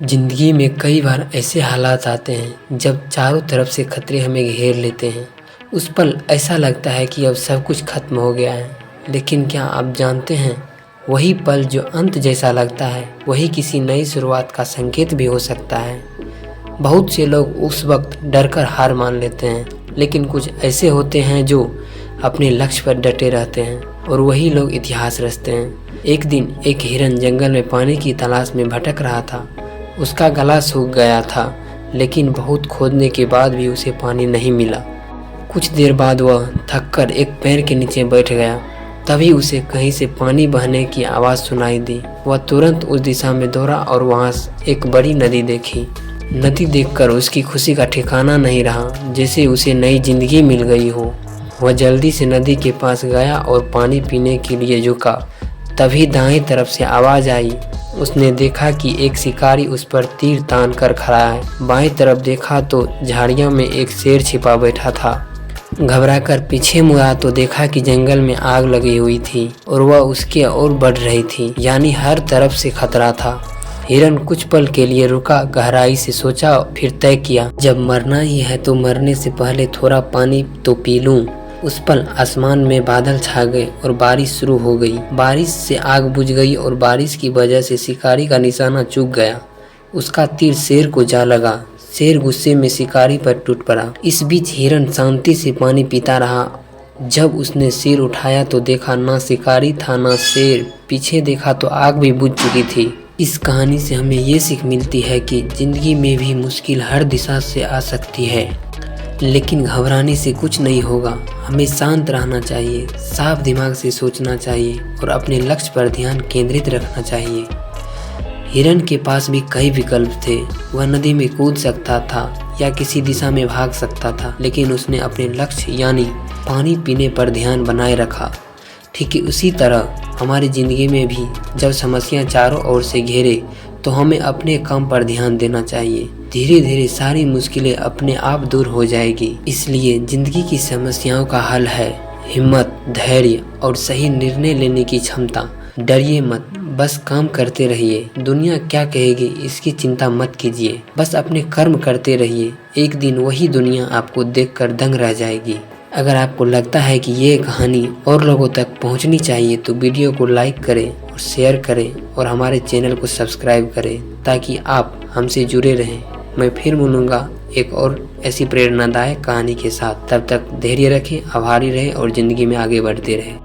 जिंदगी में कई बार ऐसे हालात आते हैं जब चारों तरफ से खतरे हमें घेर लेते हैं। उस पल ऐसा लगता है कि अब सब कुछ खत्म हो गया है। लेकिन क्या आप जानते हैं, वही पल जो अंत जैसा लगता है वही किसी नई शुरुआत का संकेत भी हो सकता है। बहुत से लोग उस वक्त डरकर हार मान लेते हैं, लेकिन कुछ ऐसे होते हैं जो अपने लक्ष्य पर डटे रहते हैं और वही लोग इतिहास रचते हैं। एक दिन एक हिरन जंगल में पानी की तलाश में भटक रहा था। उसका गला सूख गया था, लेकिन बहुत खोदने के बाद भी उसे पानी नहीं मिला। कुछ देर बाद वह थककर एक पेड़ के नीचे बैठ गया। तभी उसे कहीं से पानी बहने की आवाज़ सुनाई दी। वह तुरंत उस दिशा में दौड़ा और वहां एक बड़ी नदी देखी। नदी देखकर उसकी खुशी का ठिकाना नहीं रहा, जैसे उसे नई जिंदगी मिल गई हो। वह जल्दी से नदी के पास गया और पानी पीने के लिए झुका। तभी दाएं तरफ से आवाज़ आई। उसने देखा कि एक शिकारी उस पर तीर तान कर खड़ा है। बाएं तरफ देखा तो झाड़ियों में एक शेर छिपा बैठा था। घबराकर पीछे मुड़ा तो देखा कि जंगल में आग लगी हुई थी और वह उसके ओर बढ़ रही थी, यानी हर तरफ से खतरा था। हिरन कुछ पल के लिए रुका, गहराई से सोचा, फिर तय किया, जब मरना ही है तो मरने से पहले थोड़ा पानी तो पी लूं। उस पल आसमान में बादल छा गए और बारिश शुरू हो गई। बारिश से आग बुझ गई और बारिश की वजह से शिकारी का निशाना चूक गया। उसका तीर शेर को जा लगा। शेर गुस्से में शिकारी पर टूट पड़ा। इस बीच हिरन शांति से पानी पीता रहा। जब उसने सिर उठाया तो देखा ना शिकारी था ना शेर। पीछे देखा तो आग भी बुझ चुकी थी। इस कहानी से हमें ये सीख मिलती है कि जिंदगी में भी मुश्किल हर दिशा से आ सकती है, लेकिन घबराने से कुछ नहीं होगा। हमें शांत रहना चाहिए, साफ दिमाग से सोचना चाहिए और अपने लक्ष्य पर ध्यान केंद्रित रखना चाहिए। हिरन के पास भी कई विकल्प थे। वह नदी में कूद सकता था या किसी दिशा में भाग सकता था, लेकिन उसने अपने लक्ष्य यानी पानी पीने पर ध्यान बनाए रखा। ठीक है, उसी तरह हमारी ज़िंदगी में भी जब समस्या चारों ओर से घेरे तो हमें अपने काम पर ध्यान देना चाहिए। धीरे धीरे सारी मुश्किलें अपने आप दूर हो जाएगी। इसलिए जिंदगी की समस्याओं का हल है हिम्मत, धैर्य और सही निर्णय लेने की क्षमता। डरिए मत, बस काम करते रहिए। दुनिया क्या कहेगी इसकी चिंता मत कीजिए, बस अपने कर्म करते रहिए। एक दिन वही दुनिया आपको देखकर दंग रह जाएगी। अगर आपको लगता है कि ये कहानी और लोगों तक पहुंचनी चाहिए तो वीडियो को लाइक करें और शेयर करें और हमारे चैनल को सब्सक्राइब करें, ताकि आप हमसे जुड़े रहें। मैं फिर मिलूंगा एक और ऐसी प्रेरणादायक कहानी के साथ। तब तक धैर्य रखें, आभारी रहें और ज़िंदगी में आगे बढ़ते रहें।